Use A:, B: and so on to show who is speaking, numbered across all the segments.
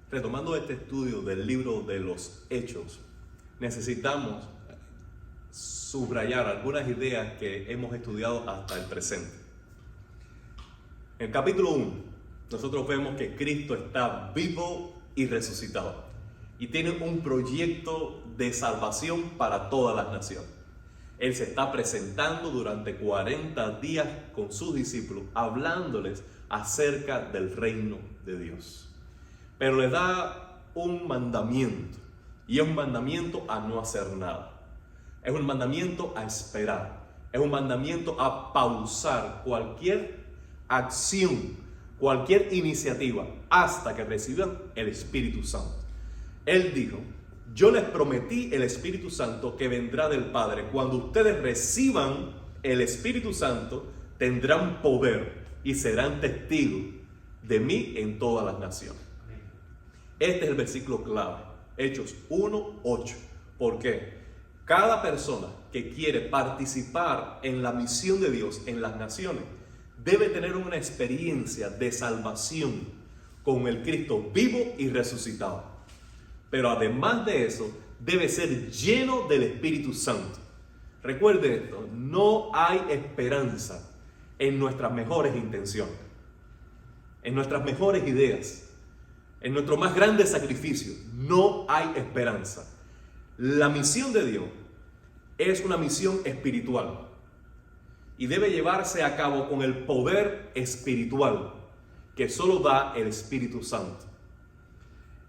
A: Retomando este estudio del libro de los Hechos, necesitamos subrayar algunas ideas que hemos estudiado hasta el presente. En el capítulo 1, nosotros vemos que Cristo está vivo y resucitado y tiene un proyecto de salvación para todas las naciones. Él se está presentando durante 40 días con sus discípulos, hablándoles acerca del reino de Dios. Pero les da un mandamiento, y es un mandamiento a no hacer nada. Es un mandamiento a esperar. Es un mandamiento a pausar cualquier acción, cualquier iniciativa, hasta que reciban el Espíritu Santo. Él dijo: yo les prometí el Espíritu Santo que vendrá del Padre. Cuando ustedes reciban el Espíritu Santo, tendrán poder y serán testigos de mí en todas las naciones. Este es el versículo clave, Hechos 1:8. ¿Por qué? Cada persona que quiere participar en la misión de Dios en las naciones debe tener una experiencia de salvación con el Cristo vivo y resucitado. Pero además de eso, debe ser lleno del Espíritu Santo. Recuerde esto: no hay esperanza en nuestras mejores intenciones, en nuestras mejores ideas, en nuestro más grande sacrificio. No hay esperanza. La misión de Dios es una misión espiritual y debe llevarse a cabo con el poder espiritual que solo da el Espíritu Santo.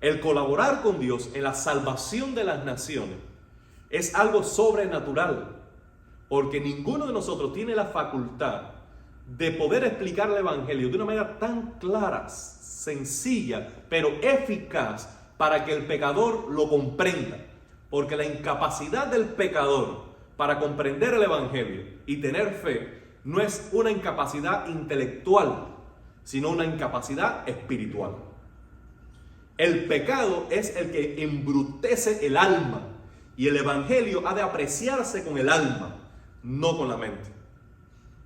A: El colaborar con Dios en la salvación de las naciones es algo sobrenatural, porque ninguno de nosotros tiene la facultad de poder explicar el Evangelio de una manera tan clara, sencilla, pero eficaz para que el pecador lo comprenda. Porque la incapacidad del pecador para comprender el Evangelio y tener fe no es una incapacidad intelectual, sino una incapacidad espiritual. El pecado es el que embrutece el alma, y el Evangelio ha de apreciarse con el alma, no con la mente.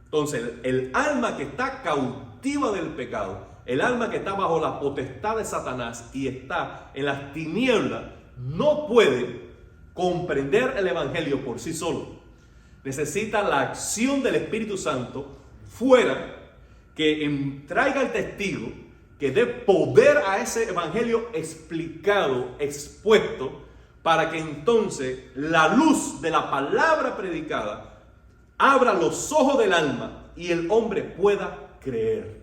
A: Entonces, el alma que está cautiva del pecado, el alma que está bajo la potestad de Satanás y está en las tinieblas, no puede comprender el Evangelio por sí solo. Necesita la acción del Espíritu Santo fuera, que traiga el testigo, que dé poder a ese Evangelio explicado, expuesto, para que entonces la luz de la palabra predicada abra los ojos del alma y el hombre pueda creer.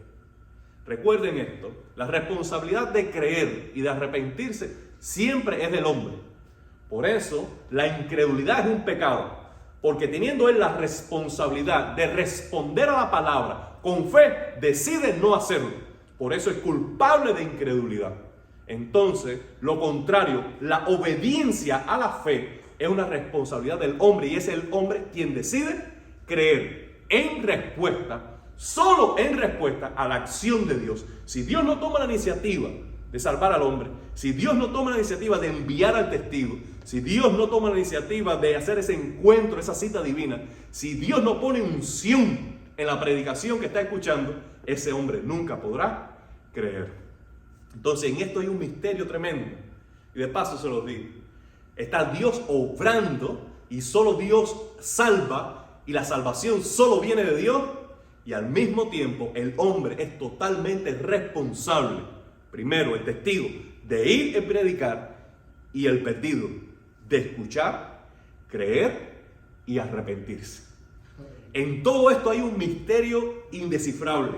A: Recuerden esto: la responsabilidad de creer y de arrepentirse siempre es del hombre. Por eso la incredulidad es un pecado, porque teniendo él la responsabilidad de responder a la palabra con fe, decide no hacerlo. Por eso es culpable de incredulidad. Entonces, lo contrario, la obediencia a la fe es una responsabilidad del hombre, y es el hombre quien decide creer en respuesta, solo en respuesta a la acción de Dios. Si Dios no toma la iniciativa de salvar al hombre, si Dios no toma la iniciativa de enviar al testigo, si Dios no toma la iniciativa de hacer ese encuentro, esa cita divina, si Dios no pone unción en la predicación que está escuchando, ese hombre nunca podrá creer. Entonces, en esto hay un misterio tremendo, y de paso se los digo: está Dios obrando, y solo Dios salva, y la salvación solo viene de Dios, y al mismo tiempo el hombre es totalmente responsable. Primero, el testigo de ir y predicar, y el perdido de escuchar, creer y arrepentirse. En todo esto hay un misterio indescifrable,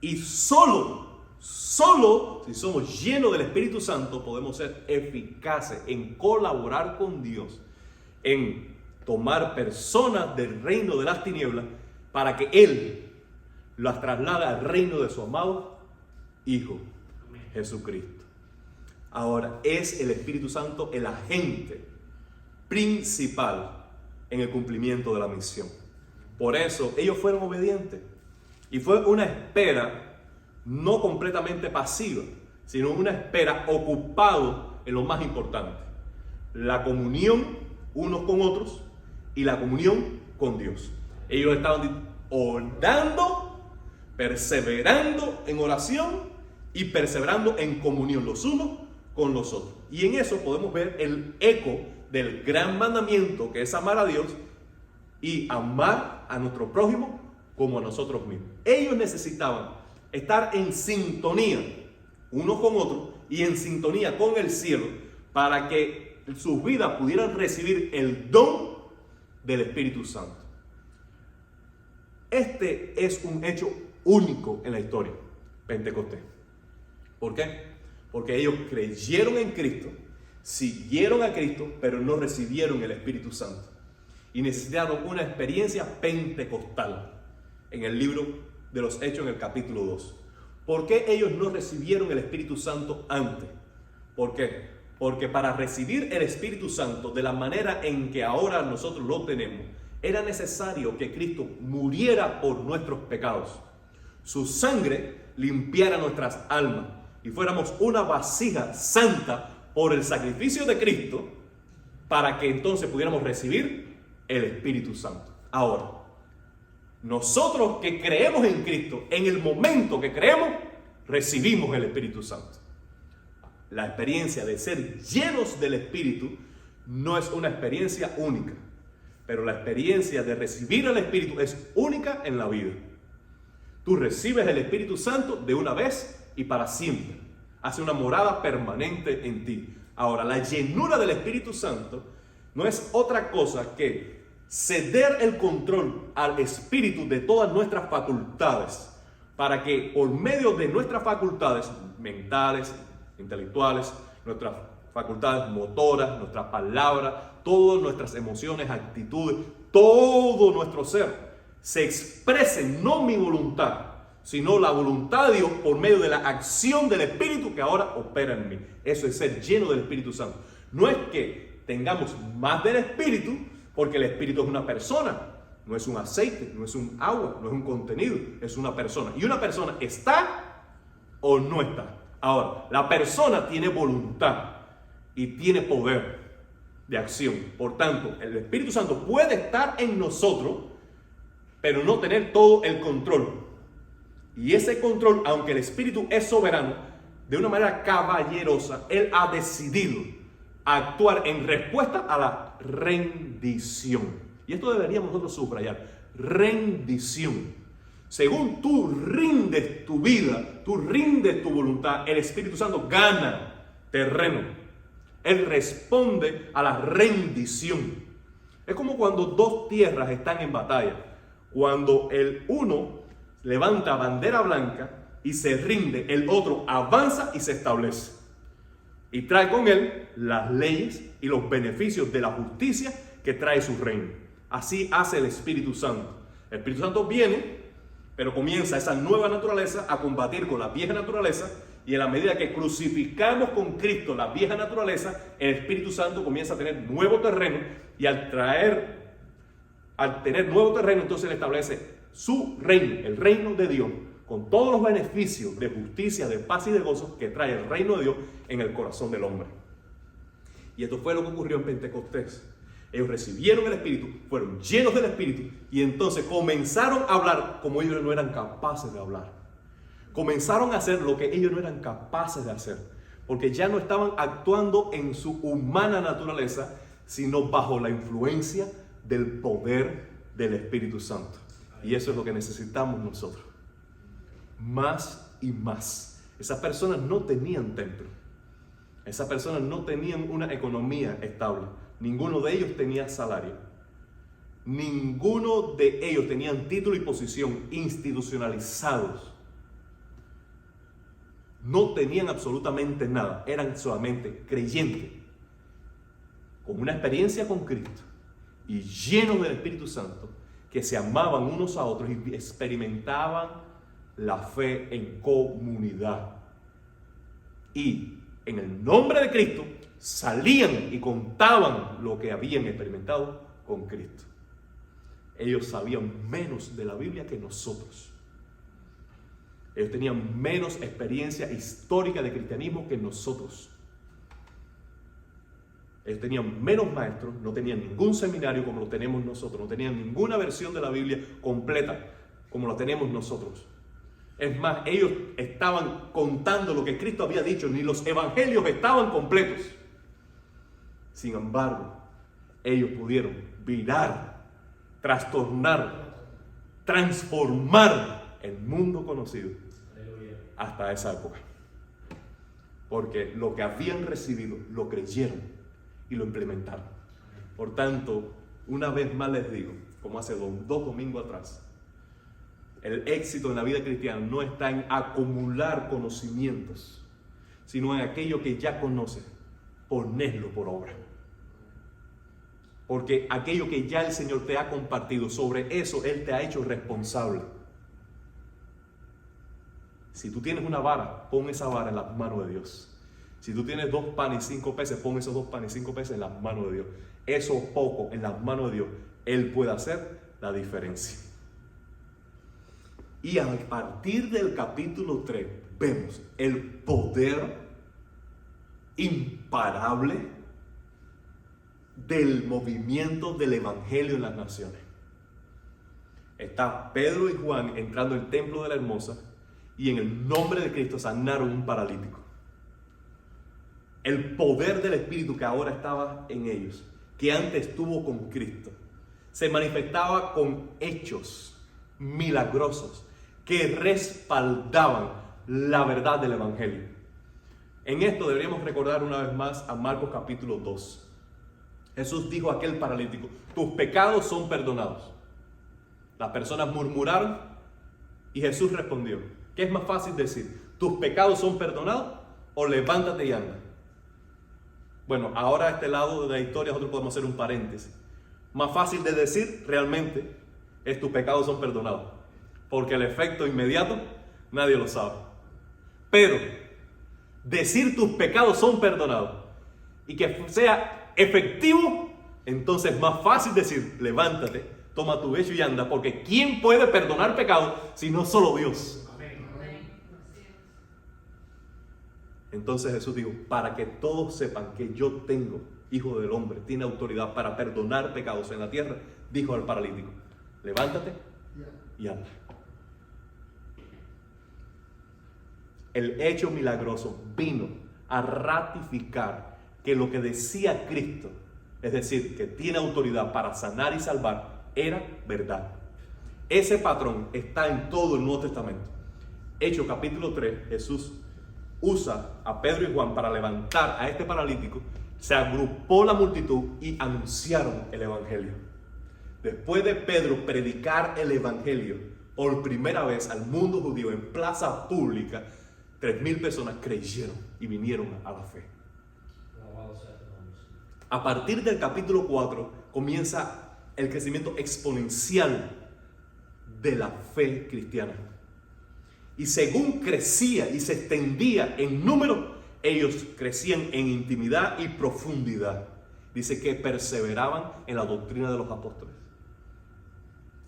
A: y solo si somos llenos del Espíritu Santo podemos ser eficaces en colaborar con Dios, en tomar personas del reino de las tinieblas para que Él las traslade al reino de su amado Hijo Jesucristo. Ahora, es el Espíritu Santo el agente principal en el cumplimiento de la misión. Por eso ellos fueron obedientes, y fue una espera no completamente pasiva, sino una espera ocupado en lo más importante: la comunión unos con otros y la comunión con Dios. Ellos estaban orando, perseverando en oración y perseverando en comunión los unos con los otros. Y en eso podemos ver el eco del gran mandamiento, que es amar a Dios y amar a nuestro prójimo como a nosotros mismos. Ellos necesitaban estar en sintonía unos con otros y en sintonía con el cielo para que sus vidas pudieran recibir el don del Espíritu Santo. Este es un hecho único en la historia, Pentecostés. ¿Por qué? Porque ellos creyeron en Cristo, siguieron a Cristo, pero no recibieron el Espíritu Santo. Y necesitaron una experiencia pentecostal en el libro de los Hechos, en el capítulo 2. ¿Por qué ellos no recibieron el Espíritu Santo antes? ¿Por qué? Porque para recibir el Espíritu Santo de la manera en que ahora nosotros lo tenemos, era necesario que Cristo muriera por nuestros pecados. Su sangre limpiara nuestras almas y fuéramos una vasija santa por el sacrificio de Cristo para que entonces pudiéramos recibir el Espíritu Santo. Ahora, nosotros que creemos en Cristo, en el momento que creemos, recibimos el Espíritu Santo. La experiencia de ser llenos del Espíritu no es una experiencia única, pero la experiencia de recibir el Espíritu es única en la vida. Tú recibes el Espíritu Santo de una vez y para siempre. Hace una morada permanente en ti. Ahora, la llenura del Espíritu Santo no es otra cosa que ceder el control al Espíritu de todas nuestras facultades, para que por medio de nuestras facultades mentales, intelectuales, nuestras facultades motoras, nuestras palabras, todas nuestras emociones, actitudes, todo nuestro ser se exprese no mi voluntad, sino la voluntad de Dios por medio de la acción del Espíritu que ahora opera en mí. Eso es ser lleno del Espíritu Santo. No es que tengamos más del Espíritu, porque el Espíritu es una persona, no es un aceite, no es un agua, no es un contenido, es una persona. Y una persona está o no está. Ahora, la persona tiene voluntad y tiene poder de acción. Por tanto, el Espíritu Santo puede estar en nosotros, pero no tener todo el control. Y ese control, aunque el Espíritu es soberano, de una manera caballerosa, Él ha decidido actuar en respuesta a la rendición. Y esto deberíamos nosotros subrayar. Rendición. Según tú rindes tu vida, tú rindes tu voluntad, el Espíritu Santo gana terreno. Él responde a la rendición. Es como cuando dos tierras están en batalla. Cuando el uno levanta bandera blanca y se rinde, el otro avanza y se establece. Y trae con él las leyes y los beneficios de la justicia que trae su reino. Así hace el Espíritu Santo. El Espíritu Santo viene, pero comienza esa nueva naturaleza a combatir con la vieja naturaleza, y en la medida que crucificamos con Cristo la vieja naturaleza, el Espíritu Santo comienza a tener nuevo terreno, y al tener nuevo terreno, entonces Él establece su reino, el reino de Dios, con todos los beneficios de justicia, de paz y de gozo que trae el reino de Dios en el corazón del hombre. Y esto fue lo que ocurrió en Pentecostés. Ellos recibieron el Espíritu, fueron llenos del Espíritu y entonces comenzaron a hablar como ellos no eran capaces de hablar. Comenzaron a hacer lo que ellos no eran capaces de hacer, porque ya no estaban actuando en su humana naturaleza, sino bajo la influencia del poder del Espíritu Santo. Y eso es lo que necesitamos nosotros. Más y más. Esas personas no tenían templo. Esas personas no tenían una economía estable. Ninguno de ellos tenía salario. Ninguno de ellos tenían título y posición institucionalizados. No tenían absolutamente nada. Eran solamente creyentes, con una experiencia con Cristo y llenos del Espíritu Santo, que se amaban unos a otros y experimentaban la fe en comunidad. Y en el nombre de Cristo salían y contaban lo que habían experimentado con Cristo. Ellos sabían menos de la Biblia que nosotros. Ellos tenían menos experiencia histórica de cristianismo que nosotros. Ellos tenían menos maestros, no tenían ningún seminario como lo tenemos nosotros, no tenían ninguna versión de la Biblia completa como la tenemos nosotros. Es más, ellos estaban contando lo que Cristo había dicho, ni los evangelios estaban completos. Sin embargo, ellos pudieron virar, trastornar, transformar el mundo conocido hasta esa época. Porque lo que habían recibido lo creyeron y lo implementaron. Por tanto, una vez más les digo, como hace dos domingos atrás, el éxito en la vida cristiana no está en acumular conocimientos, sino en aquello que ya conoces, ponerlo por obra. Porque aquello que ya el Señor te ha compartido, sobre eso Él te ha hecho responsable. Si tú tienes una vara, pon esa vara en las manos de Dios. Si tú tienes 2 panes y 5 peces, pon esos 2 panes y 5 peces en las manos de Dios. Eso poco en las manos de Dios, Él puede hacer la diferencia. Y a partir del capítulo 3 vemos el poder imparable del movimiento del Evangelio en las naciones. Está Pedro y Juan entrando al templo de la Hermosa y en el nombre de Cristo sanaron un paralítico. El poder del Espíritu que ahora estaba en ellos, que antes estuvo con Cristo, se manifestaba con hechos milagrosos que respaldaban la verdad del Evangelio. En esto deberíamos recordar una vez más a Marcos capítulo 2. Jesús dijo a aquel paralítico: tus pecados son perdonados. Las personas murmuraron y Jesús respondió: ¿qué es más fácil decir? ¿Tus pecados son perdonados? O levántate y anda. Bueno, ahora a este lado de la historia nosotros podemos hacer un paréntesis. Más fácil de decir realmente es: tus pecados son perdonados, porque el efecto inmediato nadie lo sabe. Pero decir tus pecados son perdonados y que sea efectivo, entonces es más fácil decir: levántate, toma tu lecho y anda, porque ¿quién puede perdonar pecados si no solo Dios? Amén. Entonces Jesús dijo: para que todos sepan que yo tengo, Hijo del Hombre, tiene autoridad para perdonar pecados en la tierra, dijo al paralítico: levántate y anda. El hecho milagroso vino a ratificar que lo que decía Cristo, es decir, que tiene autoridad para sanar y salvar, era verdad. Ese patrón está en todo el Nuevo Testamento. Hechos capítulo 3, Jesús usa a Pedro y Juan para levantar a este paralítico. Se agrupó la multitud y anunciaron el Evangelio. Después de Pedro predicar el Evangelio por primera vez al mundo judío en plaza pública, 3,000 personas creyeron y vinieron a la fe. A partir del capítulo 4 comienza el crecimiento exponencial de la fe cristiana. Y según crecía y se extendía en número, ellos crecían en intimidad y profundidad. Dice que perseveraban en la doctrina de los apóstoles,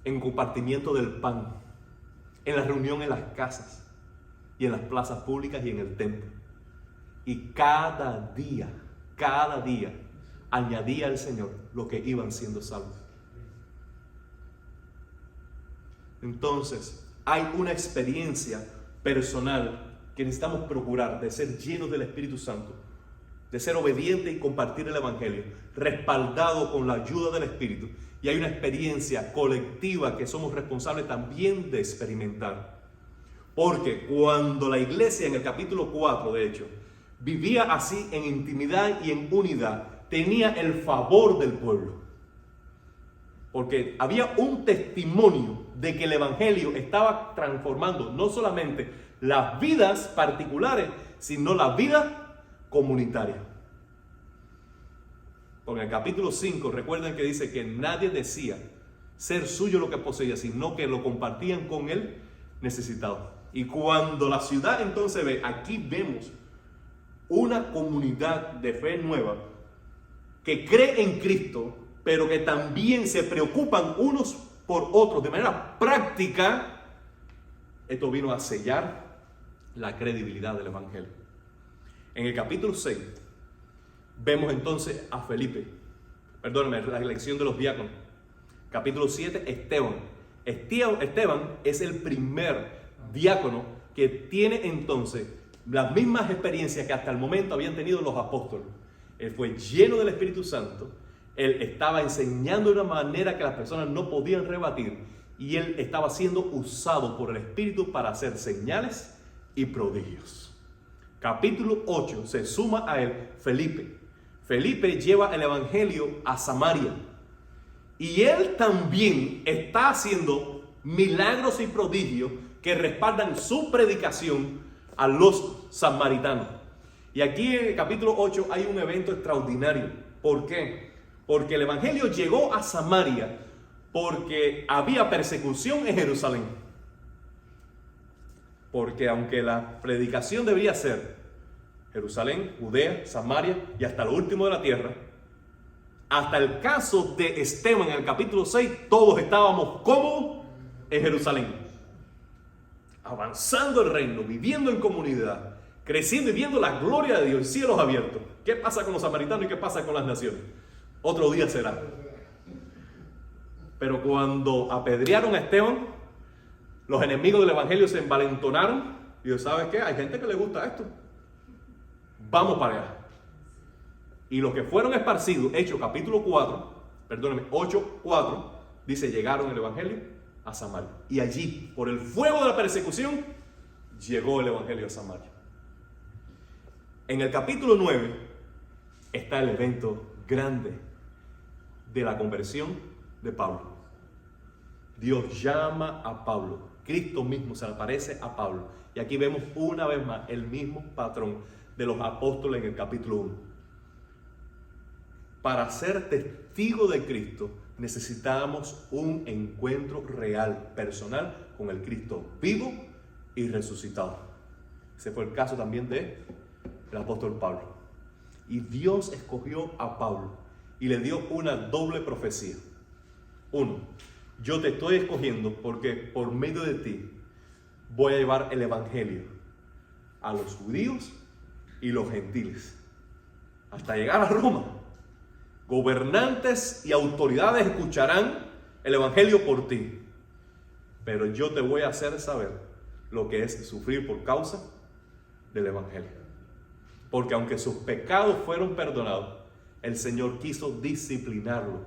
A: en compartimiento del pan, en la reunión en las casas y en las plazas públicas y en el templo. Y cada día añadía al Señor lo que iban siendo salvos. Entonces, hay una experiencia personal que necesitamos procurar de ser llenos del Espíritu Santo, de ser obediente y compartir el Evangelio, respaldado con la ayuda del Espíritu. Y hay una experiencia colectiva que somos responsables también de experimentar. Porque cuando la iglesia en el capítulo 4, de hecho, vivía así en intimidad y en unidad, tenía el favor del pueblo. Porque había un testimonio de que el Evangelio estaba transformando no solamente las vidas particulares, sino la vida comunitaria. Porque en el capítulo 5, recuerden que dice que nadie decía ser suyo lo que poseía, sino que lo compartían con el necesitado. Y cuando la ciudad entonces ve, aquí vemos una comunidad de fe nueva que cree en Cristo, pero que también se preocupan unos por otros de manera práctica. Esto vino a sellar la credibilidad del Evangelio. En el capítulo 6 vemos entonces a Felipe, perdónenme, la elección de los diáconos. Capítulo 7, Esteban. Esteban es el primer diácono que tiene entonces las mismas experiencias que hasta el momento habían tenido los apóstoles. Él fue lleno del Espíritu Santo, él estaba enseñando de una manera que las personas no podían rebatir y él estaba siendo usado por el Espíritu para hacer señales y prodigios. Capítulo 8 se suma a él Felipe. Felipe lleva el evangelio a Samaria y él también está haciendo milagros y prodigios que respaldan su predicación a los samaritanos. Y aquí en el capítulo 8 hay un evento extraordinario. ¿Por qué? Porque el evangelio llegó a Samaria porque había persecución en Jerusalén. Porque aunque la predicación debería ser Jerusalén, Judea, Samaria y hasta lo último de la tierra, hasta el caso de Esteban en el capítulo 6, todos estábamos cómodos en Jerusalén, avanzando el reino, viviendo en comunidad, creciendo y viendo la gloria de Dios, cielos abiertos. ¿Qué pasa con los samaritanos y qué pasa con las naciones? Otro día será. Pero cuando apedrearon a Esteban, los enemigos del evangelio se envalentonaron y dijeron, ¿sabes qué? Hay gente que le gusta esto. Vamos para allá. Y los que fueron esparcidos, Hechos capítulo 8:4, dice, llegaron el evangelio a Samaria. Y allí, por el fuego de la persecución, llegó el evangelio a Samaria. En el capítulo 9 está el evento grande de la conversión de Pablo. Dios llama a Pablo. Cristo mismo se le aparece a Pablo. Y aquí vemos una vez más el mismo patrón de los apóstoles en el capítulo 1. Para ser testigo de Cristo necesitamos un encuentro real, personal, con el Cristo vivo y resucitado. Ese fue el caso también del apóstol Pablo. Y Dios escogió a Pablo y le dio una doble profecía. Uno, yo te estoy escogiendo porque por medio de ti voy a llevar el evangelio a los judíos y los gentiles hasta llegar a Roma. Gobernantes y autoridades escucharán el evangelio por ti, pero yo te voy a hacer saber lo que es sufrir por causa del evangelio. Porque aunque sus pecados fueron perdonados, el Señor quiso disciplinarlo,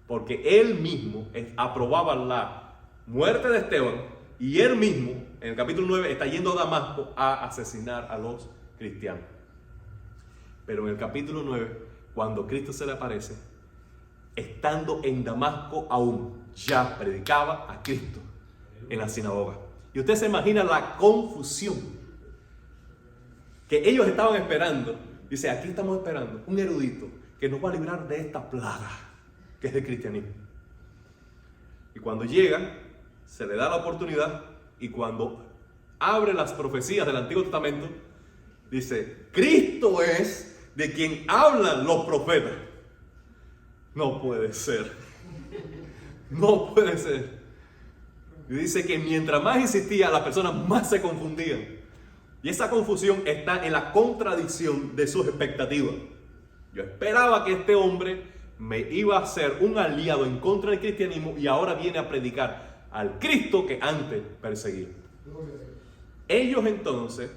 A: porque él mismo aprobaba la muerte de Esteban y él mismo en el capítulo 9 está yendo a Damasco a asesinar a los cristianos. Pero en el capítulo 9, cuando Cristo se le aparece, estando en Damasco aún, ya predicaba a Cristo en la sinagoga. Y usted se imagina la confusión que ellos estaban esperando. Dice, aquí estamos esperando un erudito que nos va a librar de esta plaga que es el cristianismo. Y cuando llega, se le da la oportunidad y cuando abre las profecías del Antiguo Testamento, dice, Cristo es de quien hablan los profetas. No puede ser. No puede ser. Y dice que mientras más insistía, las personas más se confundían. Y esa confusión está en la contradicción de sus expectativas. Yo esperaba que este hombre me iba a ser un aliado en contra del cristianismo y ahora viene a predicar al Cristo que antes perseguía. Ellos entonces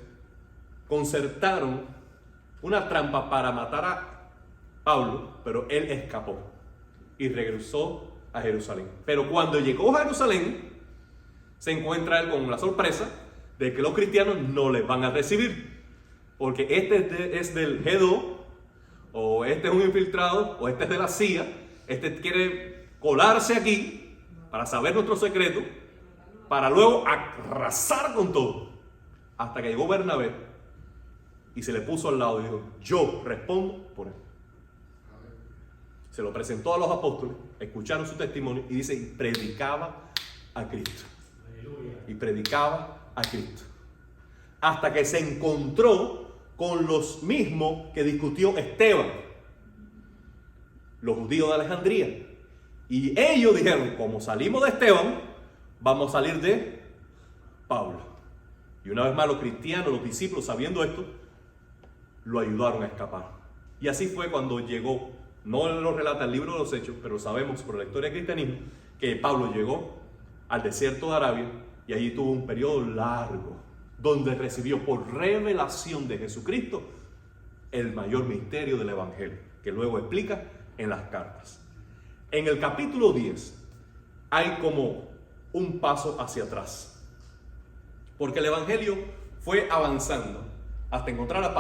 A: concertaron una trampa para matar a Pablo, pero él escapó y regresó a Jerusalén. Pero cuando llegó a Jerusalén, se encuentra él con la sorpresa de que los cristianos no les van a recibir, porque este es del G2, o este es un infiltrado, o este es de la CIA, este quiere colarse aquí para saber nuestro secreto, para luego arrasar con todo. Hasta que llegó Bernabé y se le puso al lado y dijo, yo respondo por él. Se lo presentó a los apóstoles, escucharon su testimonio y dice, y predicaba a Cristo. Y predicaba a Cristo. Hasta que se encontró con los mismos que discutió Esteban, los judíos de Alejandría. Y ellos dijeron, como salimos de Esteban, vamos a salir de Pablo. Y una vez más los cristianos, los discípulos, sabiendo esto, lo ayudaron a escapar. Y así fue cuando llegó, no lo relata el libro de los Hechos, pero sabemos por la historia del cristianismo, que Pablo llegó al desierto de Arabia y allí tuvo un periodo largo donde recibió por revelación de Jesucristo el mayor misterio del Evangelio, que luego explica en las cartas. En el capítulo 10 hay como un paso hacia atrás, porque el Evangelio fue avanzando hasta encontrar a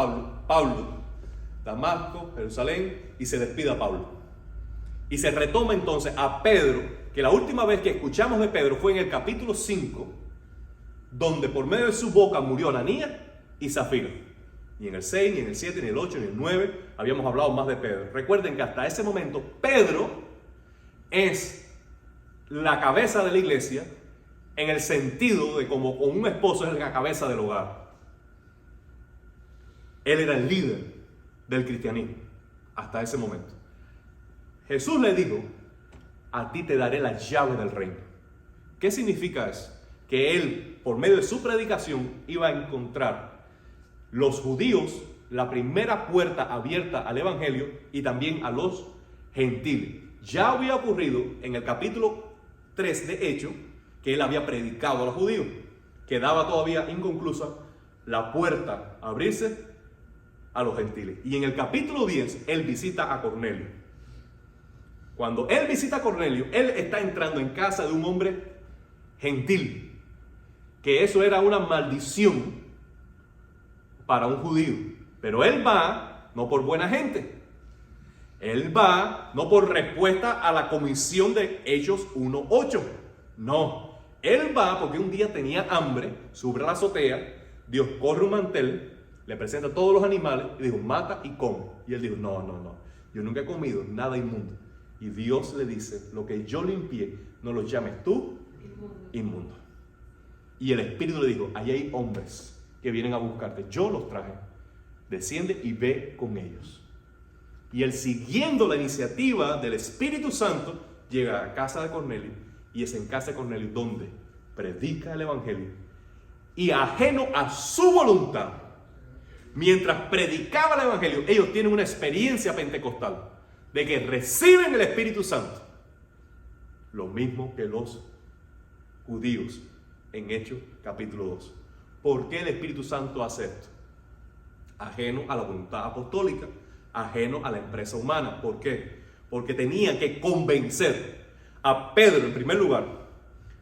A: Pablo, Damasco, Jerusalén, y se despide a Pablo. Y se retoma entonces a Pedro, que la última vez que escuchamos de Pedro fue en el capítulo 5, donde por medio de su boca murió Ananías y Zafira. Ni en el 6, ni en el 7, ni en el 8, ni en el 9 habíamos hablado más de Pedro. Recuerden que hasta ese momento Pedro es la cabeza de la iglesia, en el sentido de como un esposo es la cabeza del hogar. Él era el líder del cristianismo hasta ese momento. Jesús le dijo: a ti te daré las llaves del reino. ¿Qué significa eso? Que él, por medio de su predicación, iba a encontrar los judíos la primera puerta abierta al evangelio y también a los gentiles. Ya había ocurrido en el capítulo 3 de Hechos que él había predicado a los judíos. Quedaba todavía inconclusa la puerta a abrirse a los gentiles. Y en el capítulo 10 él visita a Cornelio. Cuando él visita a Cornelio, él está entrando en casa de un hombre gentil, que eso era una maldición para un judío. Pero él va no por buena gente, él va no por respuesta a la comisión de Hechos 1:8, no, él va porque un día tenía hambre, sube a la azotea, Dios corre un mantel, le presenta a todos los animales y dijo: mata y come. Y él dijo: no, yo nunca he comido nada inmundo. Y Dios le dice: lo que yo limpié, no lo llames tú inmundo. Y el Espíritu le dijo: ahí hay hombres que vienen a buscarte, yo los traje, desciende y ve con ellos. Y él, siguiendo la iniciativa del Espíritu Santo, llega a casa de Cornelio, y es en casa de Cornelio donde predica el Evangelio, y ajeno a su voluntad, mientras predicaba el Evangelio, ellos tienen una experiencia pentecostal de que reciben el Espíritu Santo, lo mismo que los judíos en Hechos capítulo 2. ¿Por qué el Espíritu Santo hace esto? Ajeno a la voluntad apostólica, ajeno a la empresa humana. ¿Por qué? Porque tenía que convencer a Pedro en primer lugar,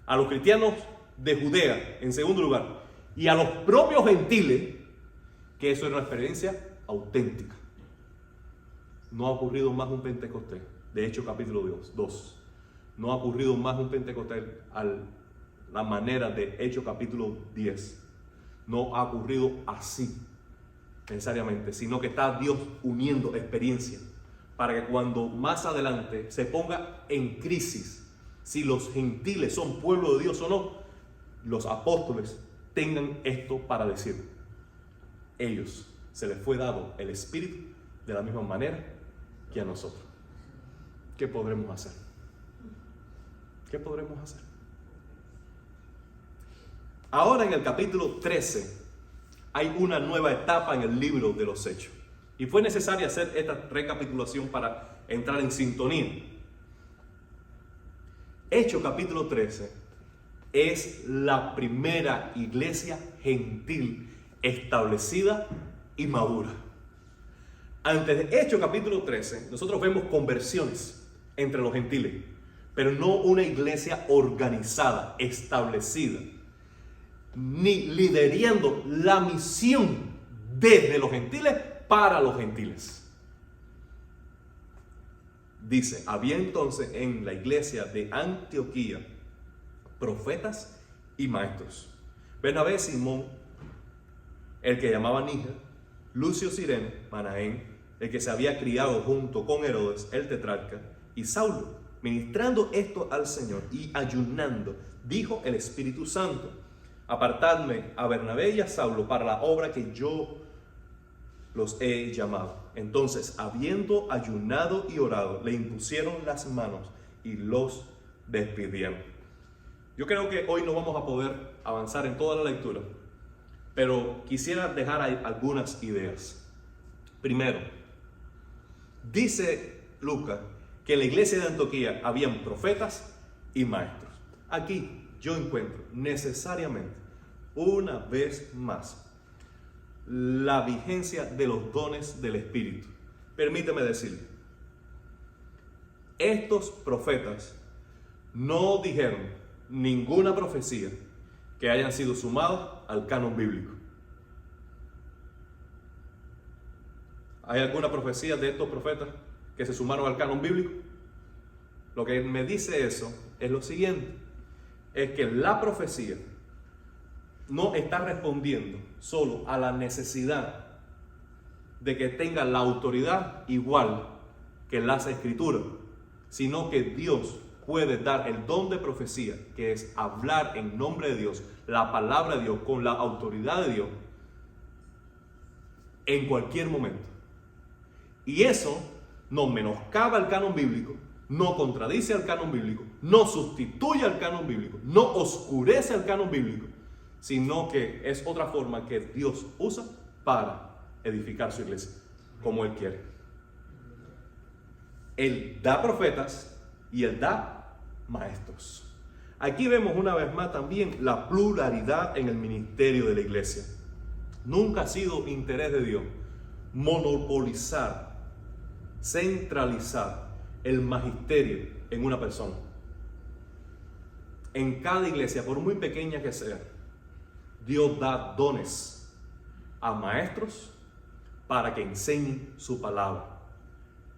A: a los cristianos de Judea en segundo lugar, y a los propios gentiles, que eso era una experiencia auténtica. No ha ocurrido más un Pentecostés. De hecho, capítulo 2. No ha ocurrido más un Pentecostés a la manera de Hechos capítulo 10. No ha ocurrido así necesariamente, sino que está Dios uniendo experiencia para que cuando más adelante se ponga en crisis si los gentiles son pueblo de Dios o no, los apóstoles tengan esto para decir. Ellos se les fue dado el Espíritu de la misma manera que a nosotros. ¿Qué podremos hacer? ¿Qué podremos hacer? Ahora en el capítulo 13 hay una nueva etapa en el libro de los Hechos. Y fue necesario hacer esta recapitulación para entrar en sintonía. Hechos capítulo 13 es la primera iglesia gentil establecida y madura. Antes de Hechos capítulo 13, nosotros vemos conversiones entre los gentiles, pero no una iglesia organizada, establecida, ni liderando la misión desde los gentiles para los gentiles. Dice: había entonces en la iglesia de Antioquía profetas y maestros: Bernabé, Simón, el que llamaban Níger, Lucio, Sirene, Manaén, el que se había criado junto con Herodes, el tetrarca, y Saulo. Ministrando esto al Señor y ayunando, dijo el Espíritu Santo: apartadme a Bernabé y a Saulo para la obra que yo los he llamado. Entonces, habiendo ayunado y orado, le impusieron las manos y los despidieron. Yo creo que hoy no vamos a poder avanzar en toda la lectura, pero quisiera dejar ahí algunas ideas. Primero, dice Lucas que en la iglesia de Antioquía habían profetas y maestros. Aquí yo encuentro necesariamente, una vez más, la vigencia de los dones del Espíritu. Permíteme decirle, estos profetas no dijeron ninguna profecía que hayan sido sumadas al canon bíblico. ¿Hay alguna profecía de estos profetas que se sumaron al canon bíblico? Lo que me dice eso es lo siguiente, es que la profecía no está respondiendo solo a la necesidad de que tenga la autoridad igual que las Escrituras, sino que Dios puede dar el don de profecía, que es hablar en nombre de Dios, la palabra de Dios, con la autoridad de Dios, en cualquier momento. Y eso no menoscaba el canon bíblico, no contradice al canon bíblico, no sustituye al canon bíblico, no oscurece al canon bíblico, sino que es otra forma que Dios usa para edificar su iglesia, como Él quiere. Él da profetas y Él da maestros. Aquí vemos una vez más también la pluralidad en el ministerio de la iglesia. Nunca ha sido interés de Dios monopolizar, centralizar el magisterio en una persona. En cada iglesia, por muy pequeña que sea, Dios da dones a maestros para que enseñen su palabra.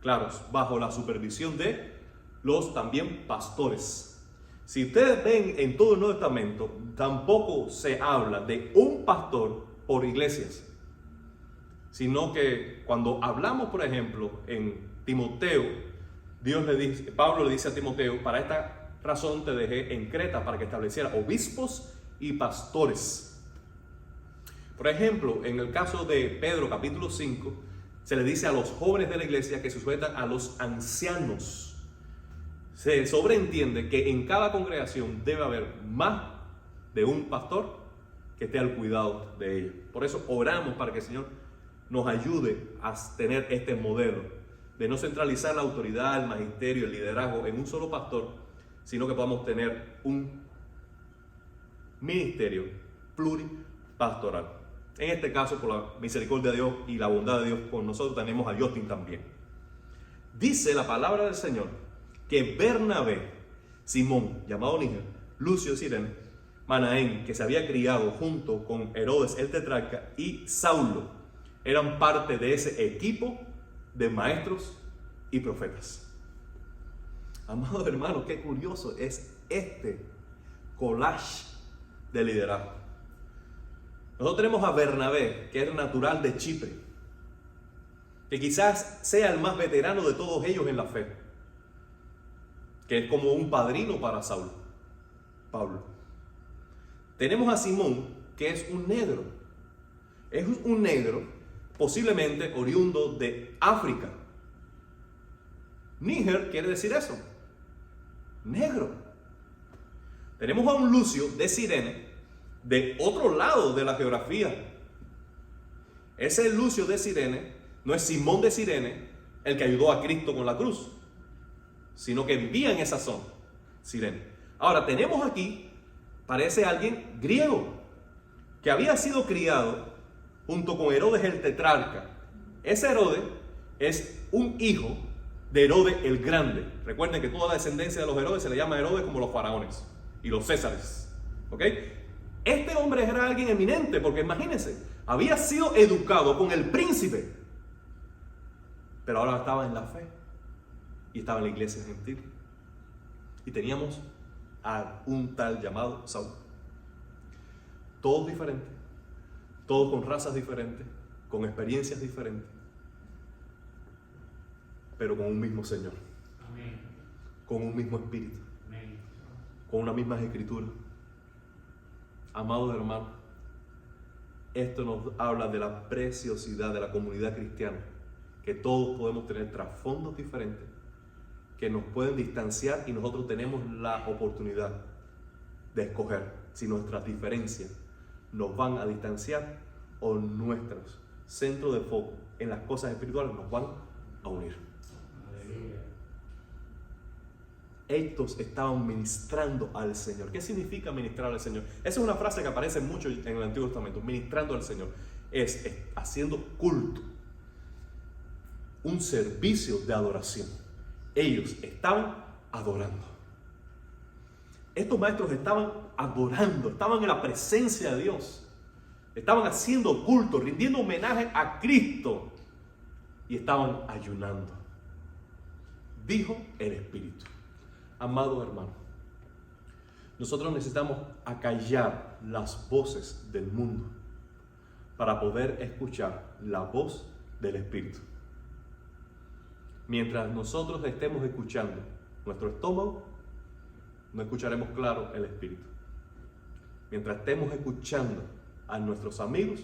A: Claro, bajo la supervisión de los también pastores. Si ustedes ven en todo el Nuevo Testamento, tampoco se habla de un pastor por iglesias, sino que cuando hablamos, por ejemplo, en Timoteo, Pablo le dice a Timoteo, para esta razón te dejé en Creta para que estableciera obispos y pastores. Por ejemplo, en el caso de Pedro, capítulo 5, se le dice a los jóvenes de la iglesia que se sujetan a los ancianos. Se sobreentiende que en cada congregación debe haber más de un pastor que esté al cuidado de ella. Por eso oramos para que el Señor nos ayude a tener este modelo de no centralizar la autoridad, el magisterio, el liderazgo en un solo pastor, sino que podamos tener un ministerio pluripastoral. En este caso, por la misericordia de Dios y la bondad de Dios con nosotros, tenemos a Justin también. Dice la palabra del Señor que Bernabé, Simón, llamado Níger, Lucio Cirene, Manaén, que se había criado junto con Herodes el tetrarca, y Saulo, eran parte de ese equipo de maestros y profetas. Amados hermanos, qué curioso es este collage de liderazgo. Nosotros tenemos a Bernabé, que es natural de Chipre, que quizás sea el más veterano de todos ellos en la fe, que es como un padrino para Pablo. Tenemos a Simón, que es un negro. Es un negro posiblemente oriundo de África. Níger quiere decir eso, negro. Tenemos a un Lucio de Cirene, de otro lado de la geografía. Ese Lucio de Cirene no es Simón de Cirene, el que ayudó a Cristo con la cruz, sino que vivía en esa zona, Cirene. Ahora tenemos aquí, parece alguien griego, que había sido criado junto con Herodes el tetrarca. Ese Herodes es un hijo de Herodes el Grande. Recuerden que toda la descendencia de los Herodes se le llama Herodes como los faraones y los césares. ¿Ok? Este hombre era alguien eminente, porque imagínense, había sido educado con el príncipe, pero ahora estaba en la fe y estaba en la iglesia gentil. Y teníamos a un tal llamado Saulo. Todos diferentes, todos con razas diferentes, con experiencias diferentes, pero con un mismo Señor. Amén. Con un mismo espíritu. Amén. Con una misma escritura. Amados hermanos, esto nos habla de la preciosidad de la comunidad cristiana, que todos podemos tener trasfondos diferentes que nos pueden distanciar, y nosotros tenemos la oportunidad de escoger si nuestras diferencias nos van a distanciar o nuestros centros de foco en las cosas espirituales nos van a unir. Estos estaban ministrando al Señor. ¿Qué significa ministrar al Señor? Esa es una frase que aparece mucho en el Antiguo Testamento. Ministrando al Señor es haciendo culto, un servicio de adoración. Ellos estaban adorando. Estos maestros estaban adorando, estaban en la presencia de Dios, estaban haciendo culto, rindiendo homenaje a Cristo y estaban ayunando. Dijo el Espíritu. Amado hermano, nosotros necesitamos acallar las voces del mundo para poder escuchar la voz del Espíritu. Mientras nosotros estemos escuchando nuestro estómago, no escucharemos claro el Espíritu. Mientras estemos escuchando a nuestros amigos,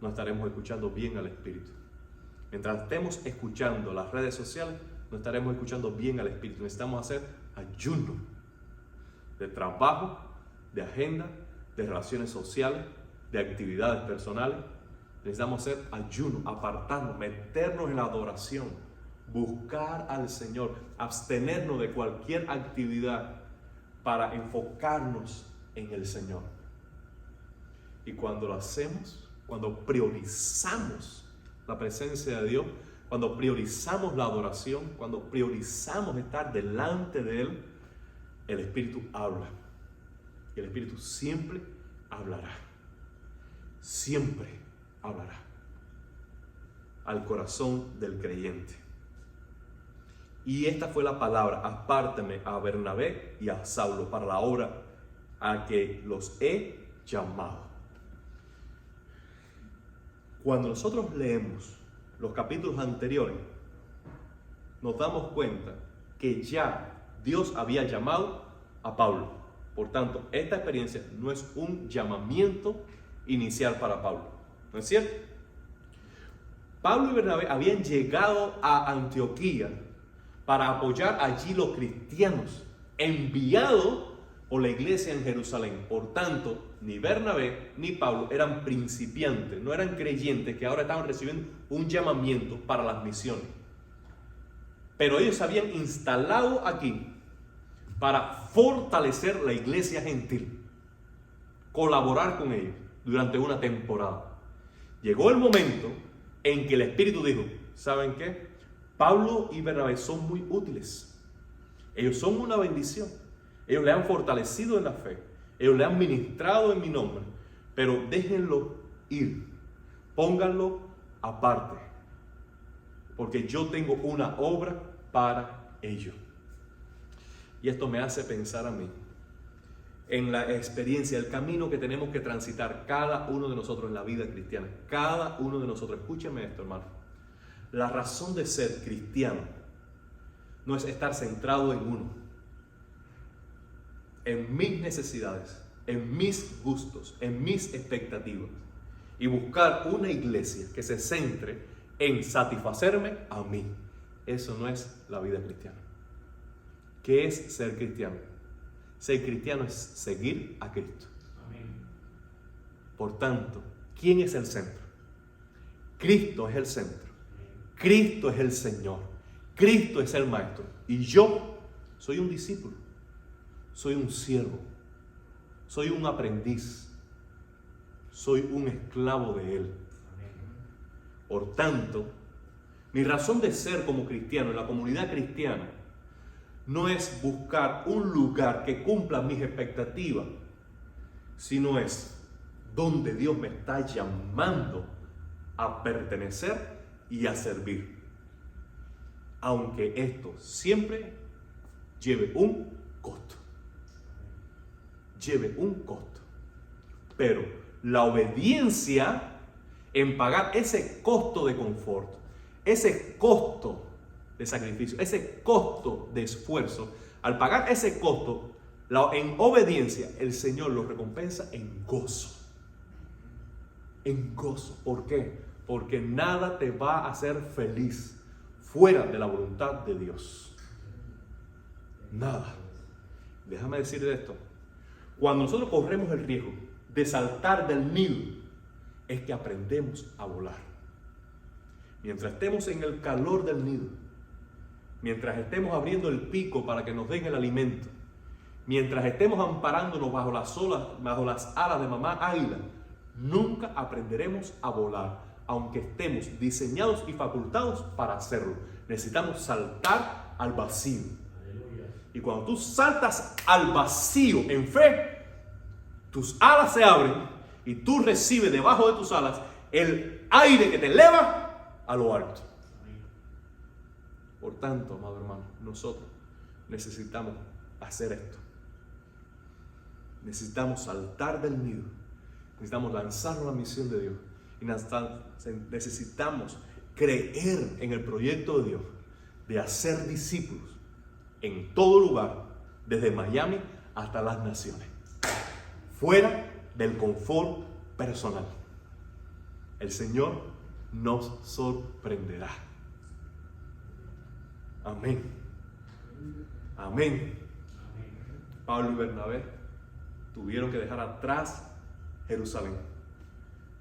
A: no estaremos escuchando bien al Espíritu. Mientras estemos escuchando las redes sociales, no estaremos escuchando bien al Espíritu. Necesitamos hacer ayuno de trabajo, de agenda, de relaciones sociales, de actividades personales. Necesitamos hacer ayuno, apartarnos, meternos en la adoración, buscar al Señor, abstenernos de cualquier actividad para enfocarnos en el Señor. Y cuando lo hacemos, cuando priorizamos la presencia de Dios, cuando priorizamos la adoración, cuando priorizamos estar delante de Él, el Espíritu habla. Y el Espíritu siempre hablará. Siempre hablará al corazón del creyente. Y esta fue la palabra: apártame a Bernabé y a Saulo para la obra a que los he llamado. Cuando nosotros leemos los capítulos anteriores, nos damos cuenta que ya Dios había llamado a Pablo. Por tanto, esta experiencia no es un llamamiento inicial para Pablo. ¿No es cierto? Pablo y Bernabé habían llegado a Antioquía para apoyar allí los cristianos, enviados por la iglesia en Jerusalén. Por tanto, ni Bernabé ni Pablo eran principiantes, no eran creyentes que ahora estaban recibiendo un llamamiento para las misiones. Pero ellos se habían instalado aquí para fortalecer la iglesia gentil, colaborar con ellos durante una temporada. Llegó el momento en que el Espíritu dijo: ¿saben qué? Pablo y Bernabé son muy útiles. Ellos son una bendición. Ellos le han fortalecido en la fe. Ellos le han ministrado en mi nombre. Pero déjenlo ir. Pónganlo aparte. Porque yo tengo una obra para ellos. Y esto me hace pensar a mí en la experiencia, el camino que tenemos que transitar cada uno de nosotros en la vida cristiana. Cada uno de nosotros. Escúcheme esto, hermano. La razón de ser cristiano no es estar centrado en uno, en mis necesidades, en mis gustos, en mis expectativas, y buscar una iglesia que se centre en satisfacerme a mí. Eso no es la vida cristiana. ¿Qué es ser cristiano? Ser cristiano es seguir a Cristo. Amén. Por tanto, ¿quién es el centro? Cristo es el centro. Cristo es el Señor. Cristo es el Maestro. Y yo soy un discípulo. Soy un siervo. Soy un aprendiz. Soy un esclavo de Él. Por tanto, mi razón de ser como cristiano en la comunidad cristiana no es buscar un lugar que cumpla mis expectativas, sino es donde Dios me está llamando a pertenecer y a servir. Aunque esto siempre lleve un costo. Lleve un costo. Pero la obediencia en pagar ese costo de confort, ese costo de sacrificio, ese costo de esfuerzo, al pagar ese costo, en obediencia, el Señor lo recompensa en gozo. En gozo. ¿Por qué? Porque nada te va a hacer feliz fuera de la voluntad de Dios. Nada. Déjame decir esto. Cuando nosotros corremos el riesgo de saltar del nido, es que aprendemos a volar. Mientras estemos en el calor del nido, mientras estemos abriendo el pico para que nos den el alimento, mientras estemos amparándonos bajo las alas de mamá águila, nunca aprenderemos a volar, aunque estemos diseñados y facultados para hacerlo. Necesitamos saltar al vacío. Y cuando tú saltas al vacío en fe, tus alas se abren y tú recibes debajo de tus alas el aire que te eleva a lo alto. Por tanto, amado hermano, nosotros necesitamos hacer esto. Necesitamos saltar del nido. Necesitamos lanzarnos a la misión de Dios. Y necesitamos creer en el proyecto de Dios de hacer discípulos en todo lugar, desde Miami hasta las naciones, fuera del confort personal. El Señor nos sorprenderá. Amén. Amén. Pablo y Bernabé tuvieron que dejar atrás Jerusalén.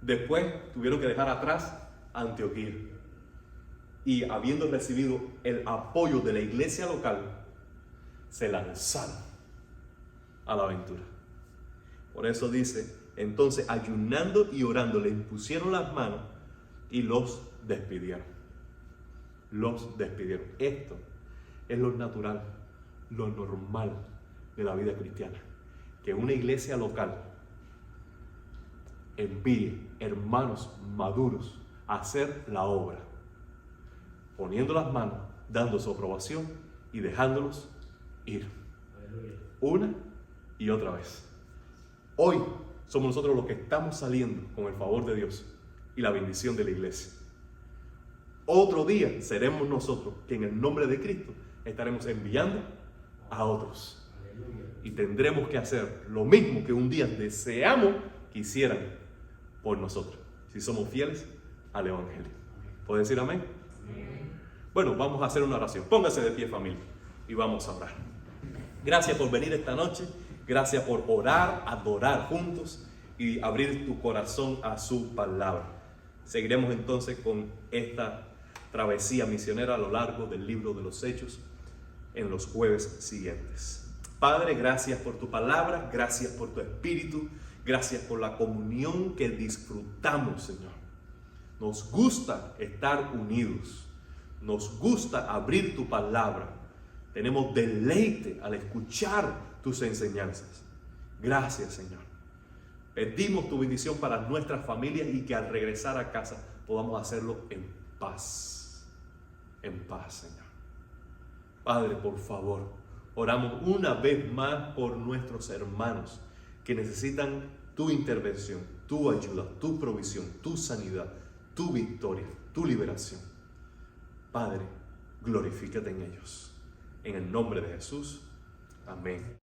A: Después tuvieron que dejar atrás Antioquía. Y habiendo recibido el apoyo de la iglesia local, se lanzaron a la aventura. Por eso dice, entonces ayunando y orando le impusieron las manos y los despidieron. Los despidieron. Esto es lo natural, lo normal de la vida cristiana. Que una iglesia local envíe hermanos maduros a hacer la obra, poniendo las manos, dando su aprobación y dejándolos ir. Una y otra vez. Hoy somos nosotros los que estamos saliendo con el favor de Dios y la bendición de la iglesia. Otro día seremos nosotros que en el nombre de Cristo estaremos enviando a otros. Y tendremos que hacer lo mismo que un día deseamos que hicieran por nosotros, si somos fieles al Evangelio. ¿Puede decir amén? Bueno, vamos a hacer una oración. Póngase de pie, familia, y vamos a orar. Gracias por venir esta noche. Gracias por orar, adorar juntos y abrir tu corazón a su palabra. Seguiremos entonces con esta travesía misionera a lo largo del libro de los Hechos en los jueves siguientes. Padre, gracias por tu palabra, gracias por tu espíritu, gracias por la comunión que disfrutamos, Señor. Nos gusta estar unidos, nos gusta abrir tu palabra. Tenemos deleite al escuchar tus enseñanzas. Gracias, Señor. Pedimos tu bendición para nuestras familias y que al regresar a casa podamos hacerlo en paz. En paz, Señor. Padre, por favor, oramos una vez más por nuestros hermanos que necesitan tu intervención, tu ayuda, tu provisión, tu sanidad, tu victoria, tu liberación. Padre, glorifícate en ellos. En el nombre de Jesús. Amén.